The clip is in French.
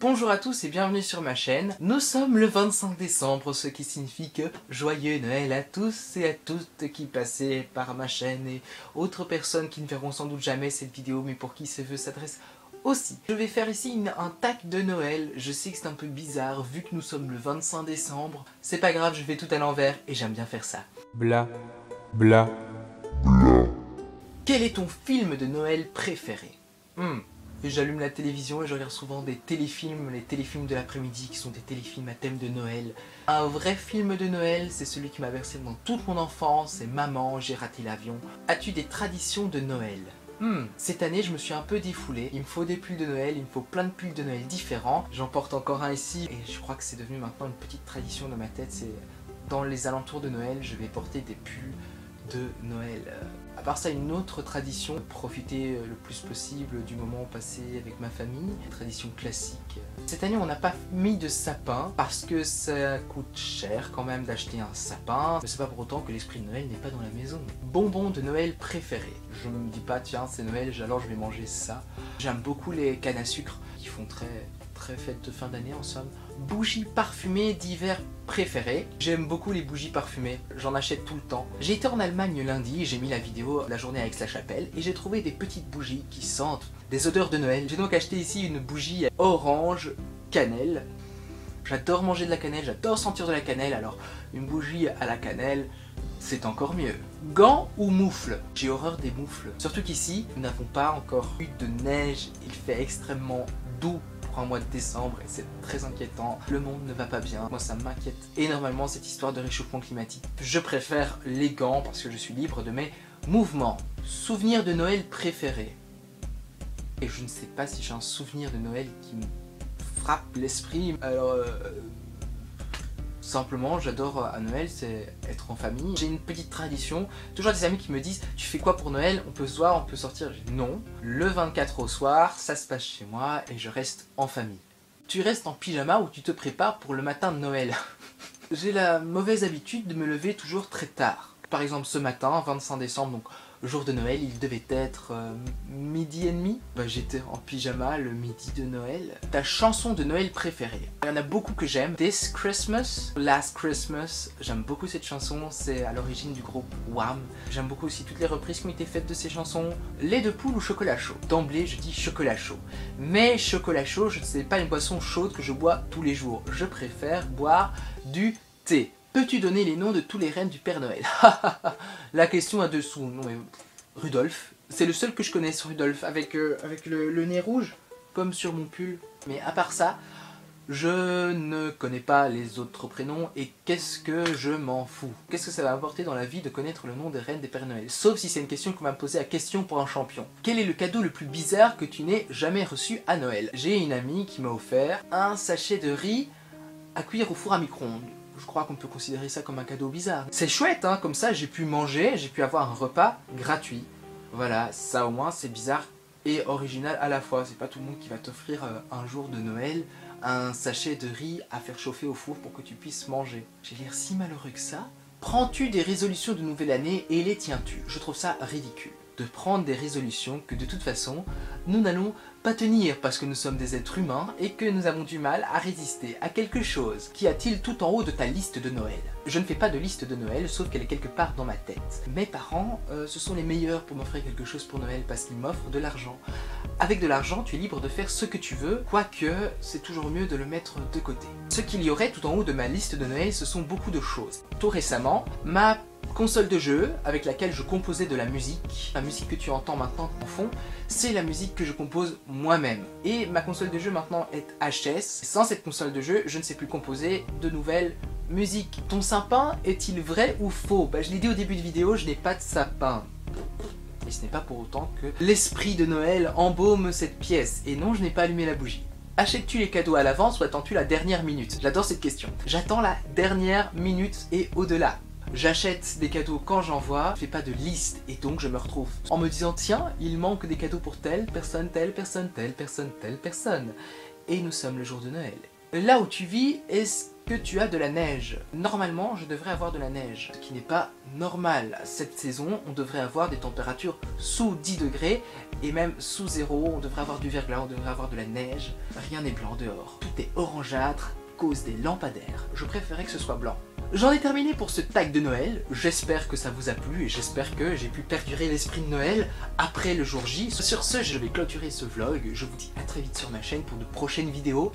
Bonjour à tous et bienvenue sur ma chaîne. Nous sommes le 25 décembre, ce qui signifie que joyeux Noël à tous et à toutes qui passaient par ma chaîne et autres personnes qui ne verront sans doute jamais cette vidéo mais pour qui ce vœu s'adresse aussi. Je vais faire ici un tac de Noël. Je sais que c'est un peu bizarre vu que nous sommes le 25 décembre. C'est pas grave, je fais tout à l'envers et j'aime bien faire ça. Bla, bla. Quel est ton film de Noël préféré? J'allume la télévision et je regarde souvent des téléfilms, les téléfilms de l'après-midi qui sont des téléfilms à thème de Noël. Un vrai film de Noël, c'est celui qui m'a bercé dans toute mon enfance, c'est Maman, j'ai raté l'avion. As-tu des traditions de Noël? Cette année, je me suis un peu défoulé. Il me faut des pulls de Noël, il me faut plein de pulls de Noël différents. J'en porte encore un ici et je crois que c'est devenu maintenant une petite tradition dans ma tête. C'est dans les alentours de Noël, je vais porter des pulls de Noël. À part ça, une autre tradition, profiter le plus possible du moment passé avec ma famille, tradition classique. Cette année, on n'a pas mis de sapin parce que ça coûte cher quand même d'acheter un sapin, mais c'est pas pour autant que l'esprit de Noël n'est pas dans la maison. Bonbons de Noël préférés. Je me dis pas, tiens, c'est Noël, alors je vais manger ça. J'aime beaucoup les cannes à sucre qui font très fête de fin d'année en somme. Bougies parfumées d'hiver préférées. J'aime beaucoup les bougies parfumées, j'en achète tout le temps. J'ai été en Allemagne lundi, j'ai mis la vidéo la journée à Aix-la-Chapelle et j'ai trouvé des petites bougies qui sentent des odeurs de Noël. J'ai donc acheté ici une bougie orange cannelle. J'adore manger de la cannelle, j'adore sentir de la cannelle, alors une bougie à la cannelle, c'est encore mieux. Gants ou moufles? J'ai horreur des moufles. Surtout qu'ici, nous n'avons pas encore eu de neige, il fait extrêmement doux pour un mois de décembre et c'est très inquiétant. Le monde ne va pas bien, moi ça m'inquiète énormément cette histoire de réchauffement climatique. Je préfère les gants parce que je suis libre de mes mouvements. Souvenir de Noël préféré? Et je ne sais pas si j'ai un souvenir de Noël qui me frappe l'esprit. Alors, simplement, j'adore à Noël, c'est être en famille. J'ai une petite tradition, toujours des amis qui me disent « Tu fais quoi pour Noël? On peut se voir, on peut sortir ?» Je dis « Non, le 24 au soir, ça se passe chez moi et je reste en famille. » Tu restes en pyjama ou tu te prépares pour le matin de Noël? J'ai la mauvaise habitude de me lever toujours très tard. Par exemple, ce matin, 25 décembre, donc jour de Noël, il devait être midi et demi. J'étais en pyjama le midi de Noël. Ta chanson de Noël préférée? Il y en a beaucoup que j'aime. This Christmas, Last Christmas. J'aime beaucoup cette chanson, c'est à l'origine du groupe Wham. J'aime beaucoup aussi toutes les reprises qui ont été faites de ces chansons. Lait de poule ou chocolat chaud? D'emblée, je dis chocolat chaud. Mais chocolat chaud, je ne sais pas une boisson chaude que je bois tous les jours. Je préfère boire du thé. Peux-tu donner les noms de tous les reines du Père Noël? La question à dessous. Non mais Rudolph, c'est le seul que je connaisse, Rudolph, avec le nez rouge, comme sur mon pull. Mais à part ça, je ne connais pas les autres prénoms et qu'est-ce que je m'en fous? Qu'est-ce que ça va apporter dans la vie de connaître le nom des reines des Pères Noël? Sauf si c'est une question qu'on va me poser à question pour un champion. Quel est le cadeau le plus bizarre que tu n'aies jamais reçu à Noël? J'ai une amie qui m'a offert un sachet de riz à cuire au four à micro-ondes. Je crois qu'on peut considérer ça comme un cadeau bizarre. C'est chouette, hein, comme ça j'ai pu manger, j'ai pu avoir un repas gratuit. Voilà, ça au moins c'est bizarre et original à la fois. C'est pas tout le monde qui va t'offrir un jour de Noël un sachet de riz à faire chauffer au four pour que tu puisses manger. J'ai l'air si malheureux que ça. Prends-tu des résolutions de nouvelle année et les tiens-tu? Je trouve ça ridicule de prendre des résolutions que de toute façon nous n'allons pas tenir parce que nous sommes des êtres humains et que nous avons du mal à résister à quelque chose. Qu'y a-t-il tout en haut de ta liste de Noël? Je ne fais pas de liste de Noël sauf qu'elle est quelque part dans ma tête. Mes parents, ce sont les meilleurs pour m'offrir quelque chose pour Noël parce qu'ils m'offrent de l'argent. Avec de l'argent, tu es libre de faire ce que tu veux, quoique c'est toujours mieux de le mettre de côté. Ce qu'il y aurait tout en haut de ma liste de Noël, ce sont beaucoup de choses. Tout récemment, ma console de jeu avec laquelle je composais de la musique que tu entends maintenant en fond, c'est la musique que je compose moi-même. Et ma console de jeu maintenant est HS. Sans cette console de jeu, je ne sais plus composer de nouvelles musiques. Ton sapin est-il vrai ou faux? Je l'ai dit au début de vidéo, je n'ai pas de sapin. Et ce n'est pas pour autant que l'esprit de Noël embaume cette pièce. Et non, je n'ai pas allumé la bougie. Achètes-tu les cadeaux à l'avance ou attends-tu la dernière minute? J'adore cette question. J'attends la dernière minute et au-delà. J'achète des cadeaux quand j'en vois, je fais pas de liste et donc je me retrouve en me disant tiens, il manque des cadeaux pour telle personne, telle personne, telle personne, telle personne. Et nous sommes le jour de Noël. Là où tu vis, est-ce que tu as de la neige. Normalement, je devrais avoir de la neige, ce qui n'est pas normal. Cette saison, on devrait avoir des températures sous 10 degrés et même sous 0. On devrait avoir du verglas, on devrait avoir de la neige. Rien n'est blanc dehors. Tout est orangeâtre à cause des lampadaires. Je préférais que ce soit blanc. J'en ai terminé pour ce tag de Noël, j'espère que ça vous a plu et j'espère que j'ai pu perdurer l'esprit de Noël après le jour J. Sur ce, je vais clôturer ce vlog, je vous dis à très vite sur ma chaîne pour de prochaines vidéos.